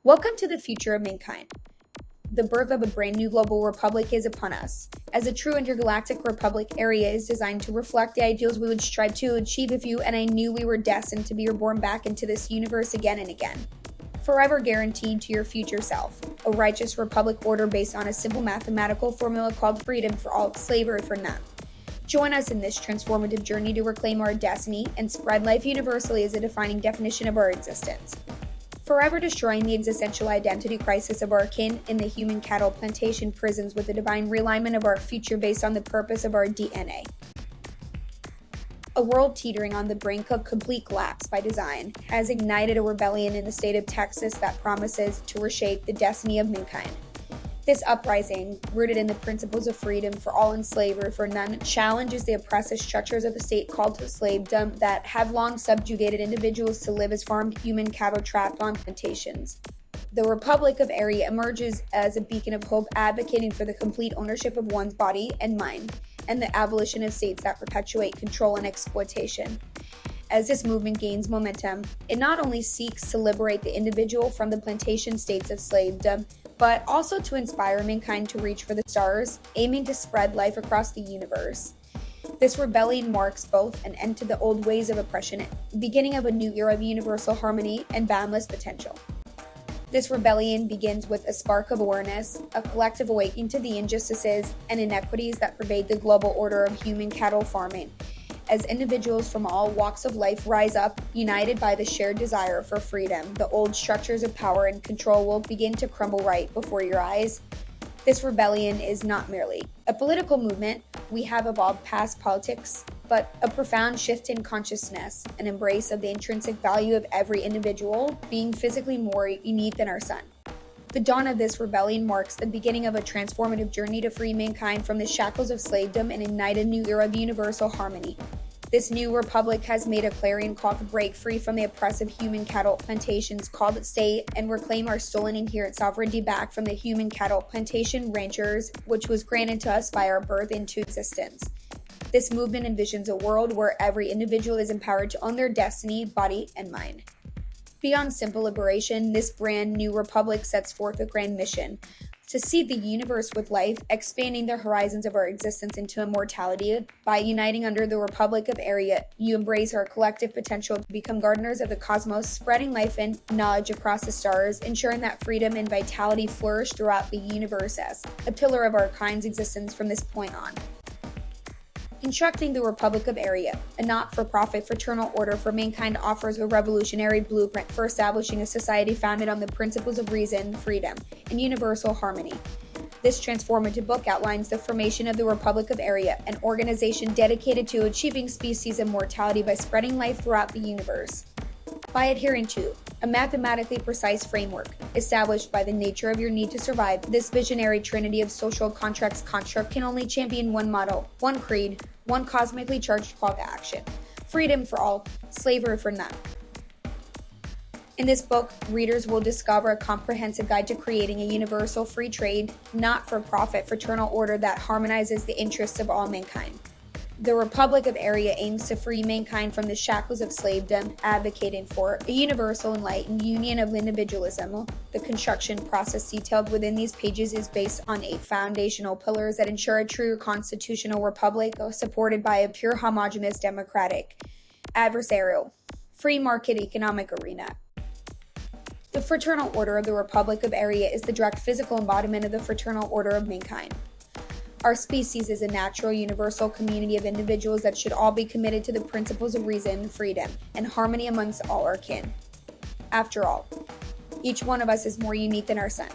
Welcome to the future of mankind. The birth of a brand new global republic is upon us. As a true intergalactic republic, Ariya is designed to reflect the ideals we would strive to achieve if you and I knew we were destined to be reborn back into this universe again and again. Forever guaranteed to your future self. A righteous republic order based on a simple mathematical formula called freedom for all, slavery for none. Join us in this transformative journey to reclaim our destiny and spread life universally as a defining definition of our existence. Forever destroying the existential identity crisis of our kin in the human cattle plantation prisons with the divine realignment of our future based on the purpose of our DNA. A world teetering on the brink of complete collapse by design has ignited a rebellion in the state of Texas that promises to reshape the destiny of mankind. This uprising, rooted in the principles of freedom for all and slavery for none, challenges the oppressive structures of the state called slavedom that have long subjugated individuals to live as farmed human cattle trapped on plantations. The Republic of Ariya emerges as a beacon of hope, advocating for the complete ownership of one's body and mind, and the abolition of states that perpetuate control and exploitation. As this movement gains momentum, it not only seeks to liberate the individual from the plantation states of slavedom, but also to inspire mankind to reach for the stars, aiming to spread life across the universe. This rebellion marks both an end to the old ways of oppression and the beginning of a new era of universal harmony and boundless potential. This rebellion begins with a spark of awareness, a collective awakening to the injustices and inequities that pervade the global order of human cattle farming. As individuals from all walks of life rise up, united by the shared desire for freedom, the old structures of power and control will begin to crumble right before your eyes. This rebellion is not merely a political movement, we have evolved past politics, but a profound shift in consciousness, an embrace of the intrinsic value of every individual being physically more unique than our sun. The dawn of this rebellion marks the beginning of a transformative journey to free mankind from the shackles of slavedom and ignite a new era of universal harmony. This new republic has made a clarion call to break free from the oppressive human cattle plantations called state and reclaim our stolen inherent sovereignty back from the human cattle plantation ranchers, which was granted to us by our birth into existence. This movement envisions a world where every individual is empowered to own their destiny, body, and mind. Beyond simple liberation, this brand new republic sets forth a grand mission to seed the universe with life, expanding the horizons of our existence into immortality. By uniting under the Republic of Ariya, you embrace our collective potential to become gardeners of the cosmos, spreading life and knowledge across the stars, ensuring that freedom and vitality flourish throughout the universe as a pillar of our kind's existence from this point on. Constructing the Republic of Ariya, a not-for-profit fraternal order for mankind, offers a revolutionary blueprint for establishing a society founded on the principles of reason, freedom, and universal harmony. This transformative book outlines the formation of the Republic of Ariya, an organization dedicated to achieving species immortality by spreading life throughout the universe. By adhering to a mathematically precise framework established by the nature of your need to survive, this visionary trinity of social contracts construct can only champion one motto, one creed, one cosmically charged call to action: freedom for all, slavery for none. In this book, readers will discover a comprehensive guide to creating a universal free trade, not-for-profit fraternal order that harmonizes the interests of all mankind. The Republic of Ariya aims to free mankind from the shackles of slavedom, advocating for a universal enlightened union of individualism. The construction process detailed within these pages is based on 8 foundational pillars that ensure a true constitutional republic supported by a pure homogeneous democratic, adversarial, free market economic arena. The Fraternal Order of the Republic of Ariya is the direct physical embodiment of the Fraternal Order of mankind. Our species is a natural, universal community of individuals that should all be committed to the principles of reason, freedom, and harmony amongst all our kin. After all, each one of us is more unique than our sun.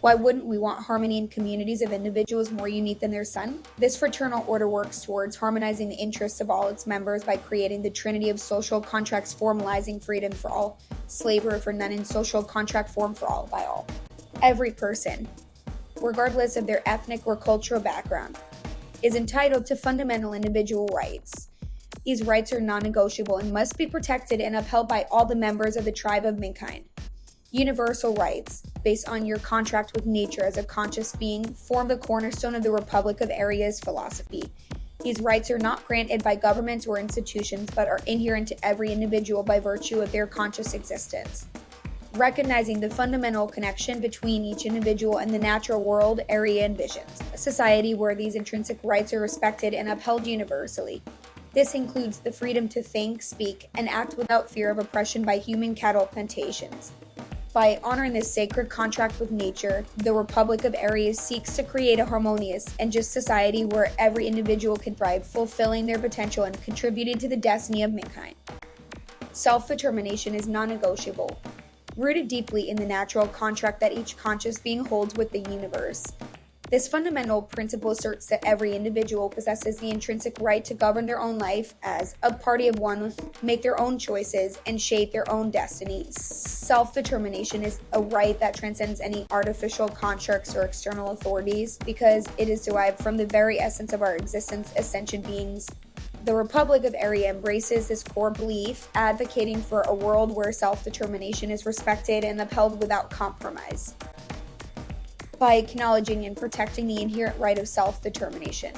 Why wouldn't we want harmony in communities of individuals more unique than their sun? This fraternal order works towards harmonizing the interests of all its members by creating the trinity of social contracts, formalizing freedom for all, slavery for none, and social contract form for all by all. Every person, regardless of their ethnic or cultural background, is entitled to fundamental individual rights. These rights are non-negotiable and must be protected and upheld by all the members of the tribe of mankind. Universal rights, based on your contract with nature as a conscious being, form the cornerstone of the Republic of Ariya's philosophy. These rights are not granted by governments or institutions, but are inherent to every individual by virtue of their conscious existence. Recognizing the fundamental connection between each individual and the natural world, Ariya envisions a society where these intrinsic rights are respected and upheld universally. This includes the freedom to think, speak, and act without fear of oppression by human cattle plantations. By honoring this sacred contract with nature, the Republic of Ariya seeks to create a harmonious and just society where every individual can thrive, fulfilling their potential and contributing to the destiny of mankind. Self-determination is non-negotiable, rooted deeply in the natural contract that each conscious being holds with the universe. This fundamental principle asserts that every individual possesses the intrinsic right to govern their own life as a party of one, make their own choices, and shape their own destinies. Self-determination is a right that transcends any artificial constructs or external authorities because it is derived from the very essence of our existence as sentient beings. The Republic of Ariya embraces this core belief, advocating for a world where self-determination is respected and upheld without compromise. By acknowledging and protecting the inherent right of self-determination,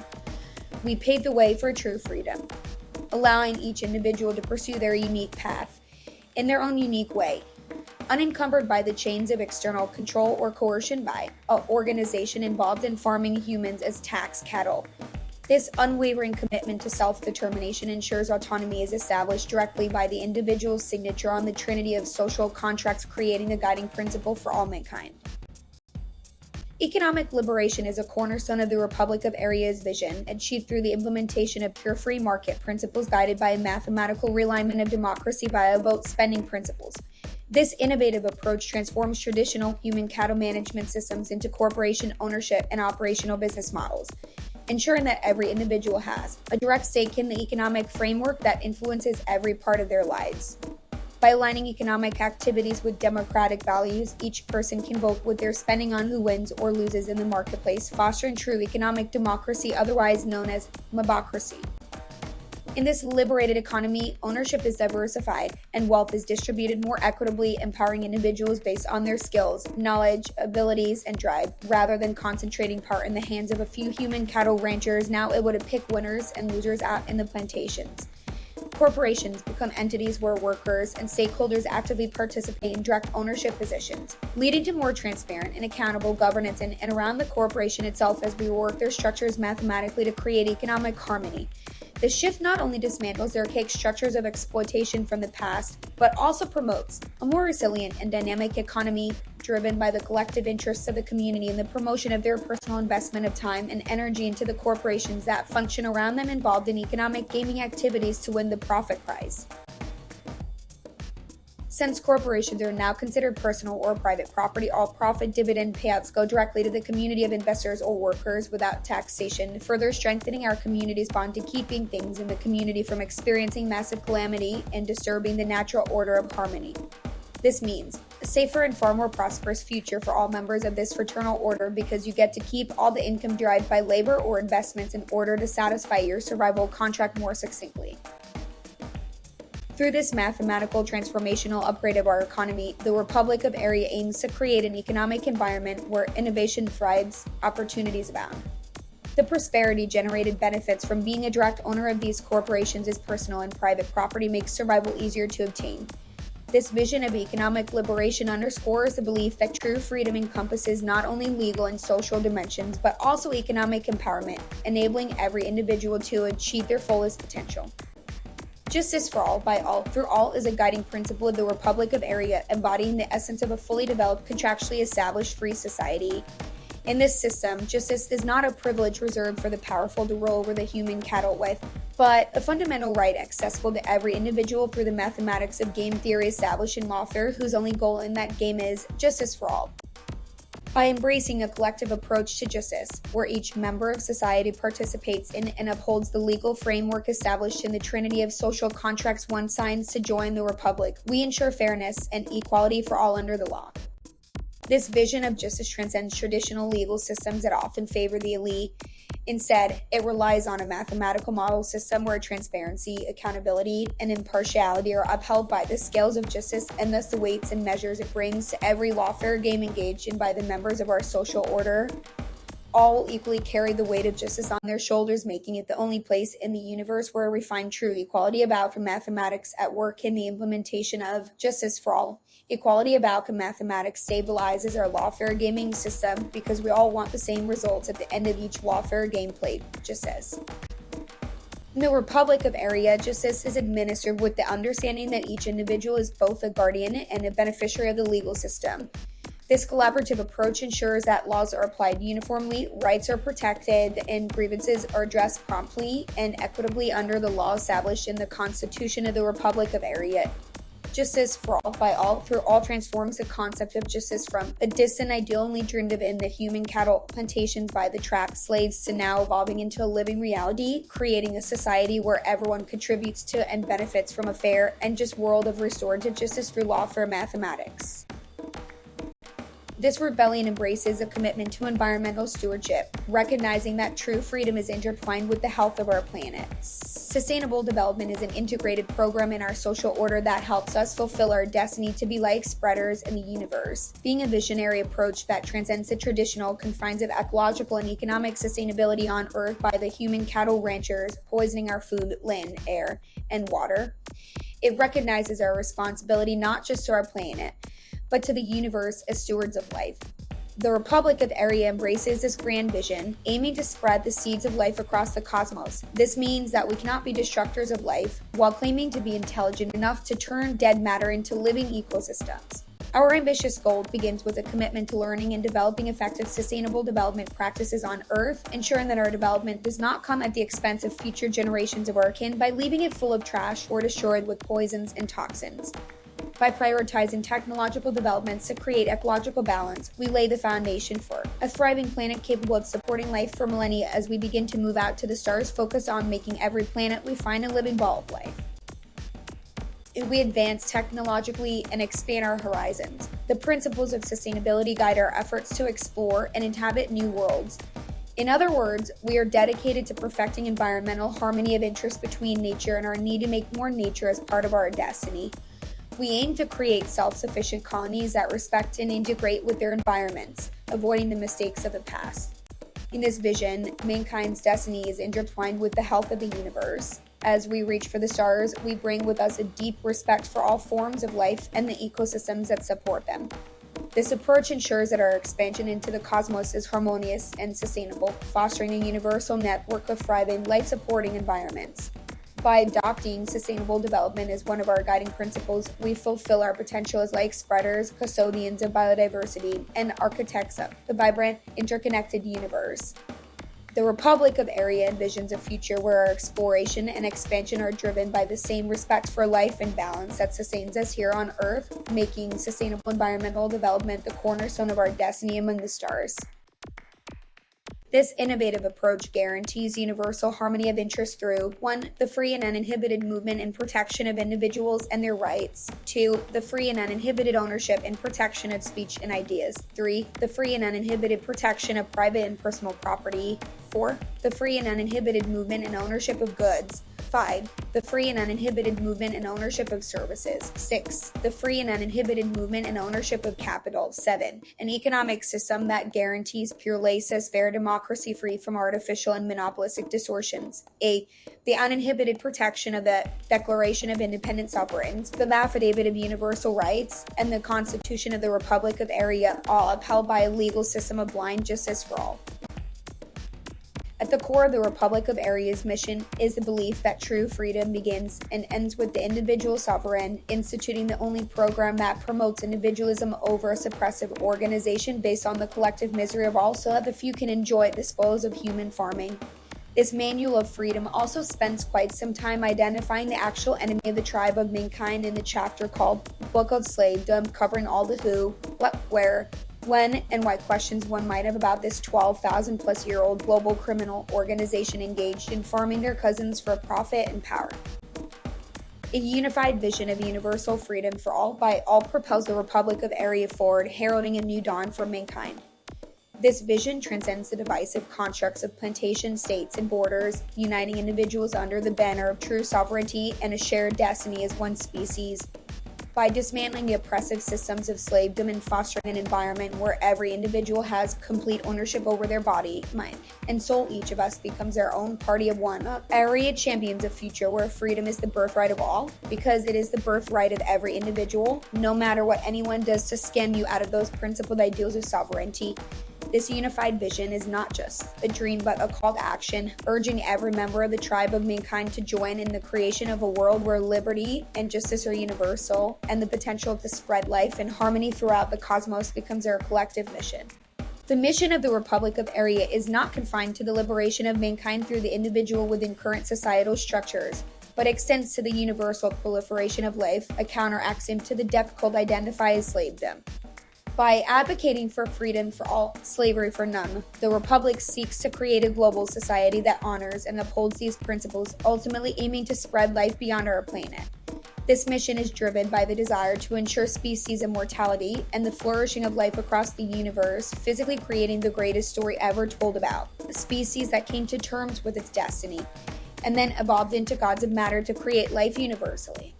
we pave the way for true freedom, allowing each individual to pursue their unique path in their own unique way, unencumbered by the chains of external control or coercion by an organization involved in farming humans as tax cattle. This unwavering commitment to self-determination ensures autonomy is established directly by the individual's signature on the trinity of social contracts, creating the guiding principle for all mankind. Economic liberation is a cornerstone of the Republic of Ariya's vision, achieved through the implementation of pure free market principles guided by a mathematical realignment of democracy via vote spending principles. This innovative approach transforms traditional human cattle management systems into corporation ownership and operational business models, ensuring that every individual has a direct stake in the economic framework that influences every part of their lives. By aligning economic activities with democratic values, each person can vote with their spending on who wins or loses in the marketplace, fostering true economic democracy, otherwise known as mobocracy. In this liberated economy, ownership is diversified and wealth is distributed more equitably, empowering individuals based on their skills, knowledge, abilities, and drive, rather than concentrating power in the hands of a few human cattle ranchers now able to pick winners and losers out in the plantations. Corporations become entities where workers and stakeholders actively participate in direct ownership positions, leading to more transparent and accountable governance in and around the corporation itself as we work their structures mathematically to create economic harmony. This shift not only dismantles the archaic structures of exploitation from the past, but also promotes a more resilient and dynamic economy driven by the collective interests of the community and the promotion of their personal investment of time and energy into the corporations that function around them involved in economic gaming activities to win the profit prize. Since corporations are now considered personal or private property, all profit dividend payouts go directly to the community of investors or workers without taxation, further strengthening our community's bond to keeping things in the community from experiencing massive calamity and disturbing the natural order of harmony. This means a safer and far more prosperous future for all members of this fraternal order because you get to keep all the income derived by labor or investments in order to satisfy your survival contract more succinctly. Through this mathematical transformational upgrade of our economy, the Republic of Ariya aims to create an economic environment where innovation thrives, opportunities abound. The prosperity generated benefits from being a direct owner of these corporations as personal and private property makes survival easier to obtain. This vision of economic liberation underscores the belief that true freedom encompasses not only legal and social dimensions, but also economic empowerment, enabling every individual to achieve their fullest potential. Justice for all, by all, through all is a guiding principle of the Republic of Ariya, embodying the essence of a fully developed, contractually established free society. In this system, justice is not a privilege reserved for the powerful to rule over the human cattle with, but a fundamental right accessible to every individual through the mathematics of game theory established in lawfare, whose only goal in that game is justice for all. By embracing a collective approach to justice, where each member of society participates in and upholds the legal framework established in the trinity of social contracts one signs to join the Republic, we ensure fairness and equality for all under the law. This vision of justice transcends traditional legal systems that often favor the elite. Instead, it relies on a mathematical model system where transparency, accountability, and impartiality are upheld by the scales of justice and thus the weights and measures it brings to every lawfare game engaged in by the members of our social order. All equally carry the weight of justice on their shoulders, making it the only place in the universe where we find true equality about from mathematics at work in the implementation of justice for all. Equality of outcome mathematics stabilizes our lawfare gaming system because we all want the same results at the end of each lawfare game played, just says. The Republic of Ariya justice is administered with the understanding that each individual is both a guardian and a beneficiary of the legal system. This collaborative approach ensures that laws are applied uniformly, rights are protected, and grievances are addressed promptly and equitably under the law established in the Constitution of the Republic of Ariya. Justice for all by all through all transforms the concept of justice from a distant ideal only dreamed of in the human cattle plantations by the trapped slaves to now evolving into a living reality, creating a society where everyone contributes to and benefits from a fair and just world of restorative justice through lawfare mathematics. This rebellion embraces a commitment to environmental stewardship, recognizing that true freedom is intertwined with the health of our planet. Sustainable development is an integrated program in our social order that helps us fulfill our destiny to be life spreaders in the universe. Being a visionary approach that transcends the traditional confines of ecological and economic sustainability on Earth by the human cattle ranchers poisoning our food, land, air, and water. It recognizes our responsibility not just to our planet, but to the universe as stewards of life. The Republic of Ariya embraces this grand vision, aiming to spread the seeds of life across the cosmos. This means that we cannot be destructors of life, while claiming to be intelligent enough to turn dead matter into living ecosystems. Our ambitious goal begins with a commitment to learning and developing effective sustainable development practices on Earth, ensuring that our development does not come at the expense of future generations of our kin by leaving it full of trash or destroyed with poisons and toxins. By prioritizing technological developments to create ecological balance, we lay the foundation for a thriving planet capable of supporting life for millennia as we begin to move out to the stars, focused on making every planet we find a living ball of life. We advance technologically and expand our horizons. The principles of sustainability guide our efforts to explore and inhabit new worlds. In other words, we are dedicated to perfecting environmental harmony of interest between nature and our need to make more nature as part of our destiny. We aim to create self-sufficient colonies that respect and integrate with their environments, avoiding the mistakes of the past. In this vision, mankind's destiny is intertwined with the health of the universe. As we reach for the stars, we bring with us a deep respect for all forms of life and the ecosystems that support them. This approach ensures that our expansion into the cosmos is harmonious and sustainable, fostering a universal network of thriving, life-supporting environments. By adopting sustainable development as one of our guiding principles, we fulfill our potential as life spreaders, custodians of biodiversity, and architects of the vibrant, interconnected universe. The Republic of Ariya envisions a future where our exploration and expansion are driven by the same respect for life and balance that sustains us here on Earth, making sustainable environmental development the cornerstone of our destiny among the stars. This innovative approach guarantees universal harmony of interest through 1. The free and uninhibited movement and protection of individuals and their rights. 2. The free and uninhibited ownership and protection of speech and ideas. 3. The free and uninhibited protection of private and personal property. 4. The free and uninhibited movement and ownership of goods. 5. The free and uninhibited movement and ownership of services. 6. The free and uninhibited movement and ownership of capital. 7. An economic system that guarantees pure laissez-faire democracy free from artificial and monopolistic distortions. 8. The uninhibited protection of the Declaration of Independent Sovereigns, the Affidavit of Universal Rights, and the Constitution of the Republic of Ariya, all upheld by a legal system of blind justice for all. At the core of the Republic of Ariya's mission is the belief that true freedom begins and ends with the individual sovereign, instituting the only program that promotes individualism over a suppressive organization based on the collective misery of all so that the few can enjoy the spoils of human farming. This manual of freedom also spends quite some time identifying the actual enemy of the tribe of mankind in the chapter called Book of Slavedom, covering all the who, what, where, when, and why questions one might have about this 12,000 plus year old global criminal organization engaged in farming their cousins for profit and power. A unified vision of universal freedom for all by all propels the Republic of Ariya forward, heralding a new dawn for mankind. This vision transcends the divisive constructs of plantation states and borders, uniting individuals under the banner of true sovereignty and a shared destiny as one species. By dismantling the oppressive systems of slavedom and fostering an environment where every individual has complete ownership over their body, mind, and soul, each of us becomes our own party of one. Ariya champions a future where freedom is the birthright of all, because it is the birthright of every individual, no matter what anyone does to scam you out of those principled ideals of sovereignty. This unified vision is not just a dream but a call to action, urging every member of the tribe of mankind to join in the creation of a world where liberty and justice are universal, and the potential to spread life and harmony throughout the cosmos becomes our collective mission. The mission of the Republic of Ariya is not confined to the liberation of mankind through the individual within current societal structures, but extends to the universal proliferation of life, a counter-axiom to the death cult identified as slavedom. By advocating for freedom for all, slavery for none, the Republic seeks to create a global society that honors and upholds these principles, ultimately aiming to spread life beyond our planet. This mission is driven by the desire to ensure species immortality and the flourishing of life across the universe, physically creating the greatest story ever told about a species that came to terms with its destiny, and then evolved into gods of matter to create life universally.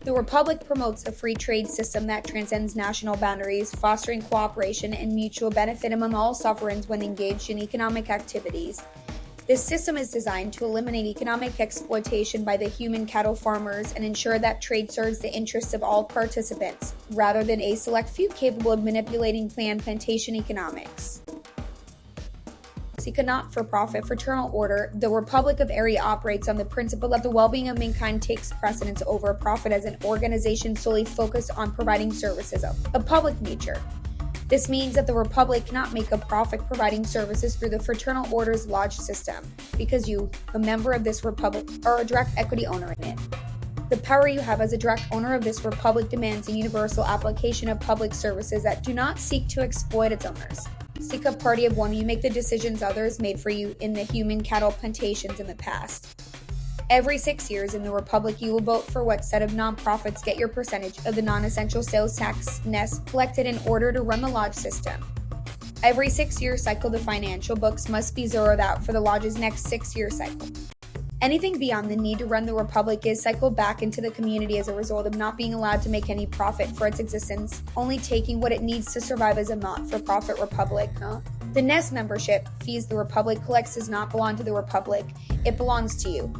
The Republic promotes a free trade system that transcends national boundaries, fostering cooperation and mutual benefit among all sovereigns when engaged in economic activities. This system is designed to eliminate economic exploitation by the human cattle farmers and ensure that trade serves the interests of all participants, rather than a select few capable of manipulating planned plantation economics. Seek a not-for-profit fraternal order, the Republic of Ariya operates on the principle that the well-being of mankind takes precedence over profit as an organization solely focused on providing services of a public nature. This means that the Republic cannot make a profit providing services through the fraternal order's lodge system, because you, a member of this Republic, are a direct equity owner in it. The power you have as a direct owner of this Republic demands a universal application of public services that do not seek to exploit its owners. Seek a party of one, you make the decisions others made for you in the human cattle plantations in the past. Every 6 years in the Republic, you will vote for what set of nonprofits get your percentage of the non-essential sales tax NES collected in order to run the lodge system. Every 6-year cycle, the financial books must be zeroed out for the lodge's next 6-year cycle. Anything beyond the need to run the Republic is cycled back into the community as a result of not being allowed to make any profit for its existence, only taking what it needs to survive as a not-for-profit Republic. The NES membership fees the Republic collects does not belong to the Republic, it belongs to you.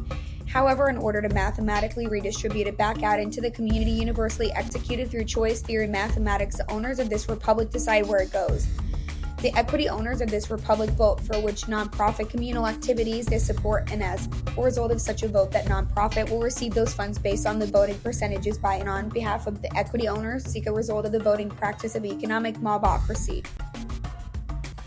However, in order to mathematically redistribute it back out into the community universally executed through choice theory mathematics, the owners of this Republic decide where it goes. The equity owners of this Republic vote for which nonprofit communal activities they support, and as a result of such a vote, that nonprofit will receive those funds based on the voting percentages by and on behalf of the equity owners seek a result of the voting practice of economic mobocracy.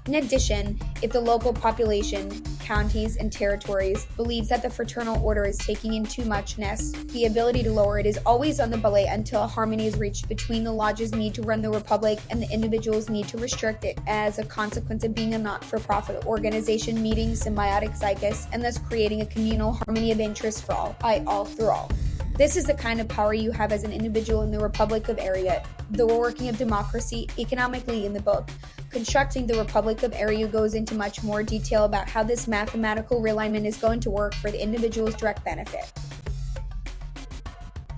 In addition, if the local population, counties, and territories believes that the fraternal order is taking in too much NES, the ability to lower it is always on the belay until a harmony is reached between the lodge's need to run the Republic and the individual's need to restrict it as a consequence of being a not-for-profit organization meeting symbiotic zygotes and thus creating a communal harmony of interest for all through all. This is the kind of power you have as an individual in the Republic of Ariya. The working of democracy economically in the book, Constructing the Republic of Ariya, goes into much more detail about how this mathematical realignment is going to work for the individual's direct benefit.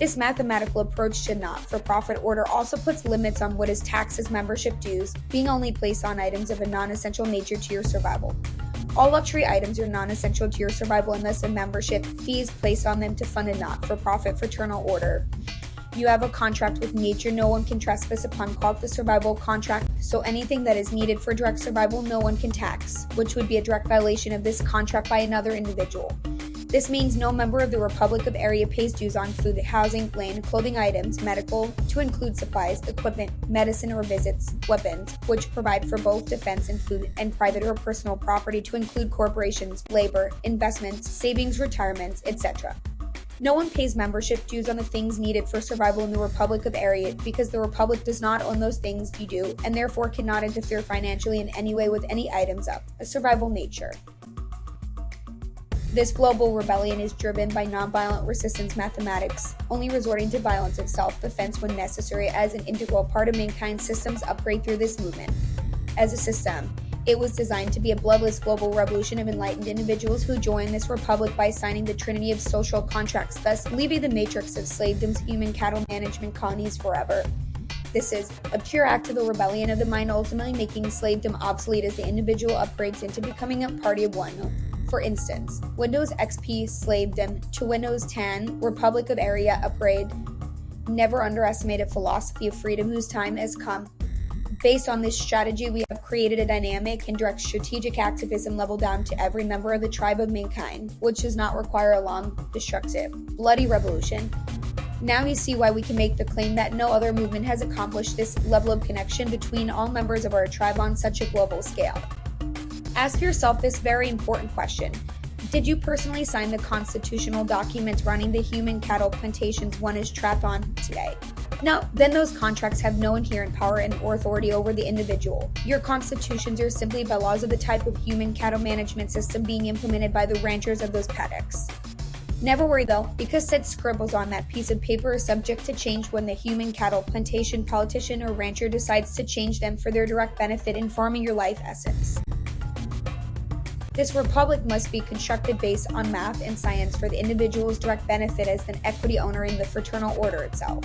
This mathematical approach to not-for-profit order also puts limits on what is taxed as membership dues, being only placed on items of a non-essential nature to your survival. All luxury items are non-essential to your survival unless a membership fee is placed on them to fund a not-for-profit fraternal order. You have a contract with nature no one can trespass upon called the survival contract, so anything that is needed for direct survival no one can tax, which would be a direct violation of this contract by another individual. This means no member of the Republic of Ariya pays dues on food, housing, land, clothing items, medical, to include supplies, equipment, medicine or visits, weapons, which provide for both defense and food, and private or personal property to include corporations, labor, investments, savings, retirements, etc. No one pays membership dues on the things needed for survival in the Republic of Ariya because the Republic does not own those things you do and therefore cannot interfere financially in any way with any items of a survival nature. This global rebellion is driven by nonviolent resistance mathematics, only resorting to violence and self-defense when necessary as an integral part of mankind's systems upgrade through this movement. As a system, It was designed to be a bloodless global revolution of enlightened individuals who join this republic by signing the trinity of social contracts, thus leaving the matrix of slavedom's human cattle management colonies forever. This is a pure act of the rebellion of the mind, ultimately making slavedom obsolete as the individual upgrades into becoming a party of one. For instance, Windows XP slavedom to Windows 10 Republic of Ariya upgrade. Never underestimate a philosophy of freedom whose time has come. Based on this strategy, we have created a dynamic and direct strategic activism level down to every member of the tribe of mankind, which does not require a long, destructive, bloody revolution. Now you see why we can make the claim that no other movement has accomplished this level of connection between all members of our tribe on such a global scale. Ask yourself this very important question. Did you personally sign the constitutional documents running the human cattle plantations one is trapped on today? No, then those contracts have no inherent power and or authority over the individual. Your constitutions are simply bylaws of the type of human cattle management system being implemented by the ranchers of those paddocks. Never worry though, because said scribbles on that piece of paper are subject to change when the human cattle plantation politician or rancher decides to change them for their direct benefit in farming your life essence. This republic must be constructed based on math and science for the individual's direct benefit as an equity owner in the fraternal order itself.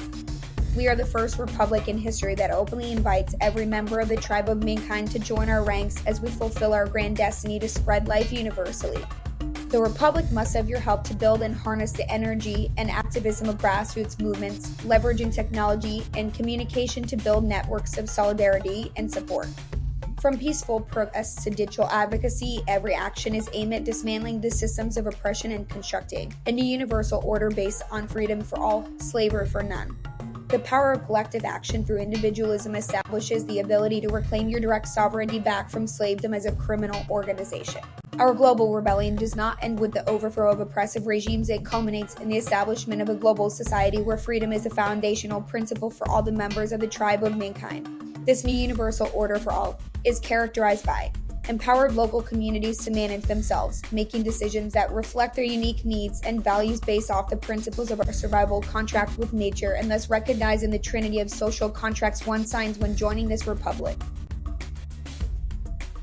We are the first republic in history that openly invites every member of the tribe of mankind to join our ranks as we fulfill our grand destiny to spread life universally. The republic must have your help to build and harness the energy and activism of grassroots movements, leveraging technology and communication to build networks of solidarity and support. From peaceful protests to digital advocacy, every action is aimed at dismantling the systems of oppression and constructing a new universal order based on freedom for all, slavery for none. The power of collective action through individualism establishes the ability to reclaim your direct sovereignty back from slavedom as a criminal organization. Our global rebellion does not end with the overthrow of oppressive regimes. It culminates in the establishment of a global society where freedom is a foundational principle for all the members of the tribe of mankind. This new universal order for all is characterized by empowered local communities to manage themselves, making decisions that reflect their unique needs and values based off the principles of our survival contract with nature, and thus recognizing the trinity of social contracts one signs when joining this republic.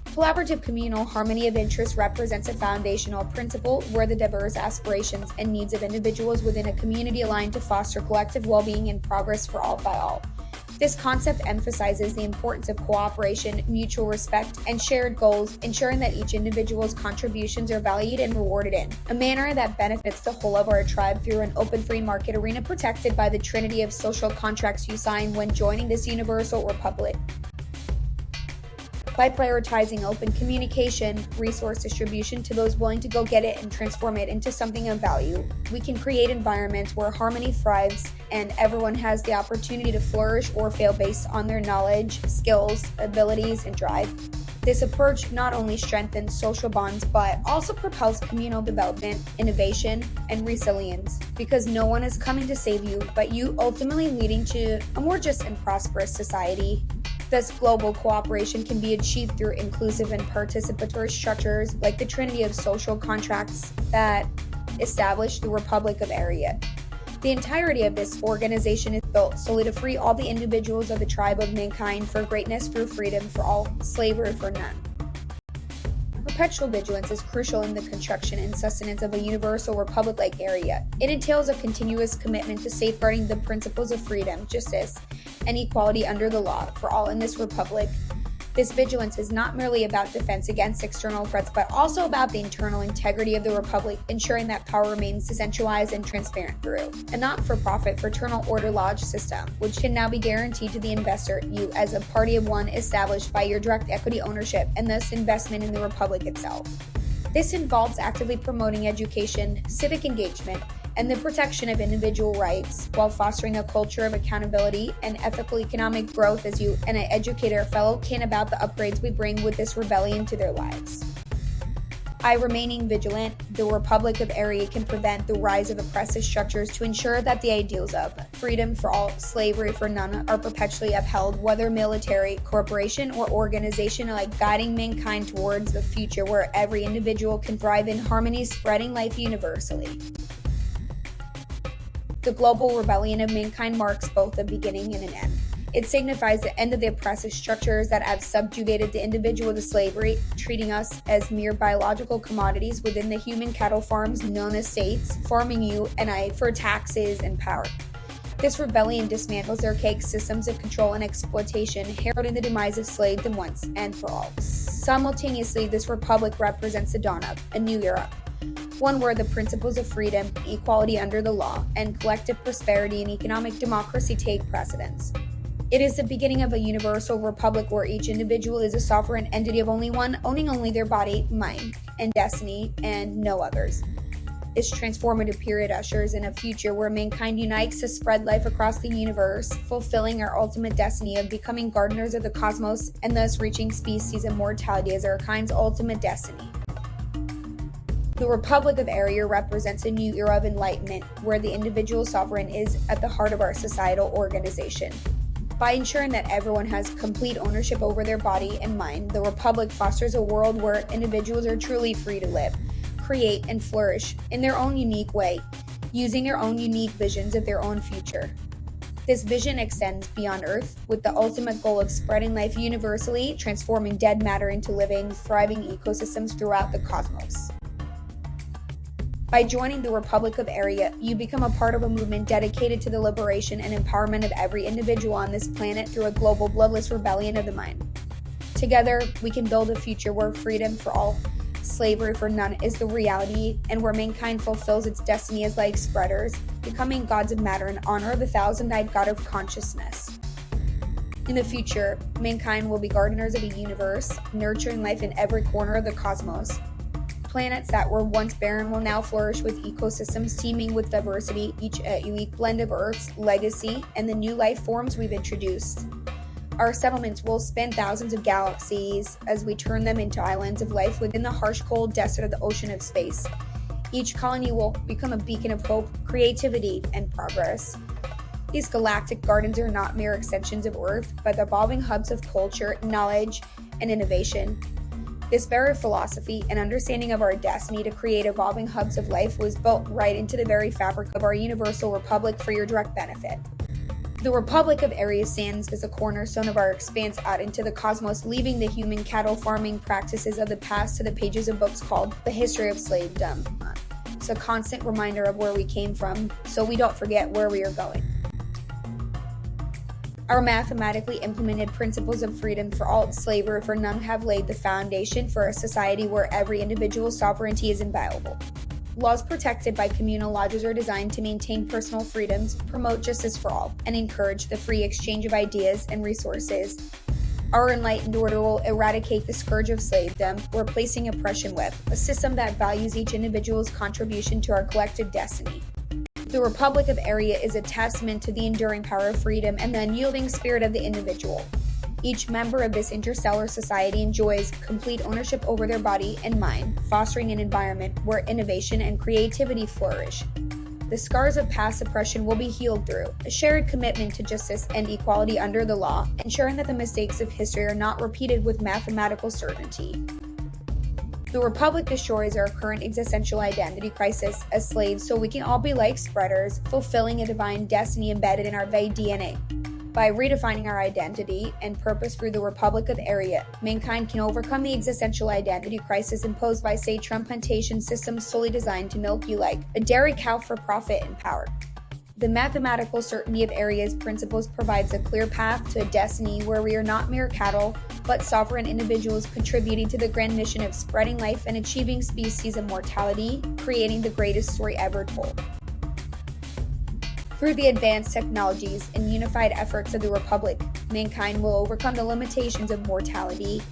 Collaborative communal harmony of interest represents a foundational principle where the diverse aspirations and needs of individuals within a community align to foster collective well-being and progress for all by all. This concept emphasizes the importance of cooperation, mutual respect, and shared goals, ensuring that each individual's contributions are valued and rewarded in a manner that benefits the whole of our tribe through an open free market arena protected by the trinity of social contracts you sign when joining this universal republic. By prioritizing open communication, resource distribution to those willing to go get it and transform it into something of value, we can create environments where harmony thrives and everyone has the opportunity to flourish or fail based on their knowledge, skills, abilities, and drive. This approach not only strengthens social bonds, but also propels communal development, innovation, and resilience, because no one is coming to save you, but you, ultimately leading to a more just and prosperous society. Thus, global cooperation can be achieved through inclusive and participatory structures like the trinity of social contracts that establish the Republic of Ariya. The entirety of this organization is built solely to free all the individuals of the tribe of mankind for greatness through freedom for all, slavery for none. Perpetual vigilance is crucial in the construction and sustenance of a universal republic like Ariya. It entails a continuous commitment to safeguarding the principles of freedom, justice, and equality under the law for all in this republic. This vigilance is not merely about defense against external threats, but also about the internal integrity of the republic, ensuring that power remains decentralized and transparent through a not-for-profit fraternal order lodge system, which can now be guaranteed to the investor, you as a party of one established by your direct equity ownership and thus investment in the republic itself. This involves actively promoting education, civic engagement, and the protection of individual rights while fostering a culture of accountability and ethical economic growth as you and I educate our fellow kin about the upgrades we bring with this rebellion to their lives. By remaining vigilant, the Republic of Ariya can prevent the rise of oppressive structures to ensure that the ideals of freedom for all, slavery for none are perpetually upheld, whether military, corporation, or organization alike, guiding mankind towards the future where every individual can thrive in harmony, spreading life universally. The global rebellion of mankind marks both a beginning and an end. It signifies the end of the oppressive structures that have subjugated the individual to slavery, treating us as mere biological commodities within the human cattle farms known as states, farming you and I for taxes and power. This rebellion dismantles archaic systems of control and exploitation, heralding the demise of slavedom once and for all. Simultaneously, this republic represents the dawn of a new era, one where the principles of freedom, equality under the law, and collective prosperity and economic democracy take precedence. It is the beginning of a universal republic where each individual is a sovereign entity of only one, owning only their body, mind, and destiny, and no others. This transformative period ushers in a future where mankind unites to spread life across the universe, fulfilling our ultimate destiny of becoming gardeners of the cosmos and thus reaching species immortality as our kind's ultimate destiny. The Republic of Ariya represents a new era of enlightenment where the individual sovereign is at the heart of our societal organization. By ensuring that everyone has complete ownership over their body and mind, the Republic fosters a world where individuals are truly free to live, create, and flourish in their own unique way, using their own unique visions of their own future. This vision extends beyond Earth with the ultimate goal of spreading life universally, transforming dead matter into living, thriving ecosystems throughout the cosmos. By joining the Republic of Ariya, you become a part of a movement dedicated to the liberation and empowerment of every individual on this planet through a global bloodless rebellion of the mind. Together, we can build a future where freedom for all, slavery for none is the reality, and where mankind fulfills its destiny as light spreaders, becoming gods of matter in honor of the thousand-eyed God of consciousness. In the future, mankind will be gardeners of a universe, nurturing life in every corner of the cosmos. Planets that were once barren will now flourish with ecosystems teeming with diversity, each a unique blend of Earth's legacy and the new life forms we've introduced. Our settlements will span thousands of galaxies as we turn them into islands of life within the harsh, cold desert of the ocean of space. Each colony will become a beacon of hope, creativity, and progress. These galactic gardens are not mere extensions of Earth, but evolving hubs of culture, knowledge, and innovation. This very philosophy and understanding of our destiny to create evolving hubs of life was built right into the very fabric of our universal republic for your direct benefit. The Republic of Ariya stands as a cornerstone of our expanse out into the cosmos, leaving the human cattle farming practices of the past to the pages of books called The History of Slavedom. It's a constant reminder of where we came from, so we don't forget where we are going. Our mathematically implemented principles of freedom for all, slavery for none have laid the foundation for a society where every individual's sovereignty is inviolable. Laws protected by communal lodges are designed to maintain personal freedoms, promote justice for all, and encourage the free exchange of ideas and resources. Our enlightened order will eradicate the scourge of slavedom, replacing oppression with a system that values each individual's contribution to our collective destiny. The Republic of Ariya is a testament to the enduring power of freedom and the unyielding spirit of the individual. Each member of this interstellar society enjoys complete ownership over their body and mind, fostering an environment where innovation and creativity flourish. The scars of past oppression will be healed through a shared commitment to justice and equality under the law, ensuring that the mistakes of history are not repeated with mathematical certainty. The Republic destroys our current existential identity crisis as slaves so we can all be life spreaders, fulfilling a divine destiny embedded in our very DNA. By redefining our identity and purpose through the Republic of Ariya, mankind can overcome the existential identity crisis imposed by state transplantation systems solely designed to milk you like a dairy cow for profit and power. The mathematical certainty of Ariya's principles provides a clear path to a destiny where we are not mere cattle, but sovereign individuals contributing to the grand mission of spreading life and achieving species immortality, creating the greatest story ever told. Through the advanced technologies and unified efforts of the Republic, mankind will overcome the limitations of mortality.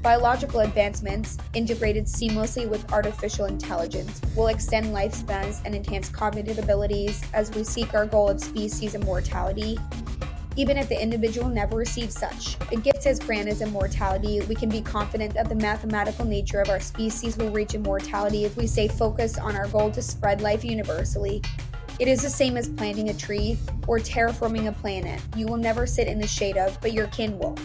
Biological advancements, integrated seamlessly with artificial intelligence, will extend lifespans and enhance cognitive abilities as we seek our goal of species immortality. Even if the individual never receives such a gift as grand as immortality, we can be confident that the mathematical nature of our species will reach immortality if we stay focused on our goal to spread life universally. It is the same as planting a tree or terraforming a planet you will never sit in the shade of, but your kin will.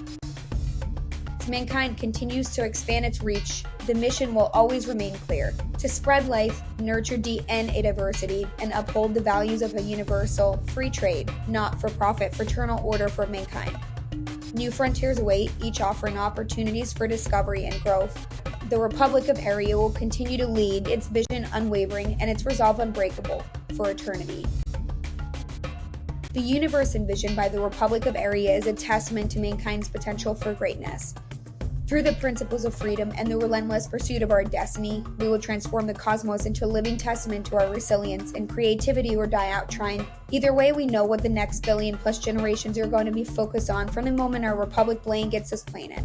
mankind continues to expand its reach, the mission will always remain clear: to spread life, nurture DNA diversity, and uphold the values of a universal, free trade, not-for-profit fraternal order for mankind. New frontiers await, each offering opportunities for discovery and growth. The Republic of Ariya will continue to lead, its vision unwavering and its resolve unbreakable, for eternity. The universe envisioned by the Republic of Ariya is a testament to mankind's potential for greatness. Through the principles of freedom and the relentless pursuit of our destiny, we will transform the cosmos into a living testament to our resilience and creativity or die out trying. Either way, we know what the next billion-plus generations are going to be focused on from the moment our Republic blankets this planet.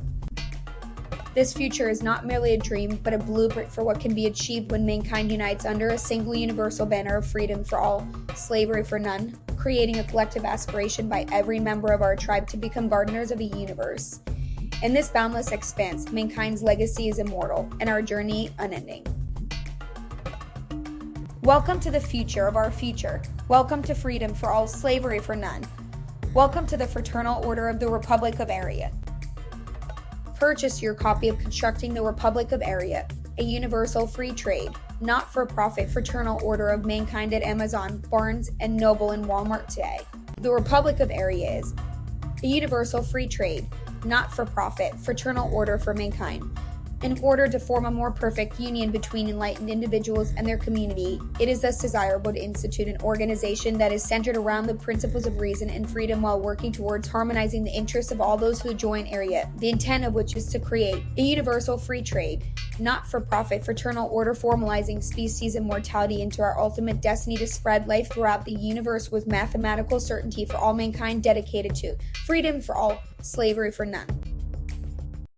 This future is not merely a dream, but a blueprint for what can be achieved when mankind unites under a single universal banner of freedom for all, slavery for none, creating a collective aspiration by every member of our tribe to become gardeners of a universe. In this boundless expanse, mankind's legacy is immortal, and our journey unending. Welcome to the future of our future. Welcome to freedom for all, slavery for none. Welcome to the Fraternal Order of the Republic of Ariya. Purchase your copy of Constructing the Republic of Ariya, a universal free trade, not-for-profit fraternal order of mankind at Amazon, Barnes & Noble, and Walmart today. The Republic of Ariya is a universal free trade, not-for-profit fraternal order for mankind. In order to form a more perfect union between enlightened individuals and their community, it is thus desirable to institute an organization that is centered around the principles of reason and freedom while working towards harmonizing the interests of all those who join Ariya, the intent of which is to create a universal free trade, not-for-profit fraternal order formalizing species immortality into our ultimate destiny to spread life throughout the universe with mathematical certainty for all mankind dedicated to freedom for all, slavery for none.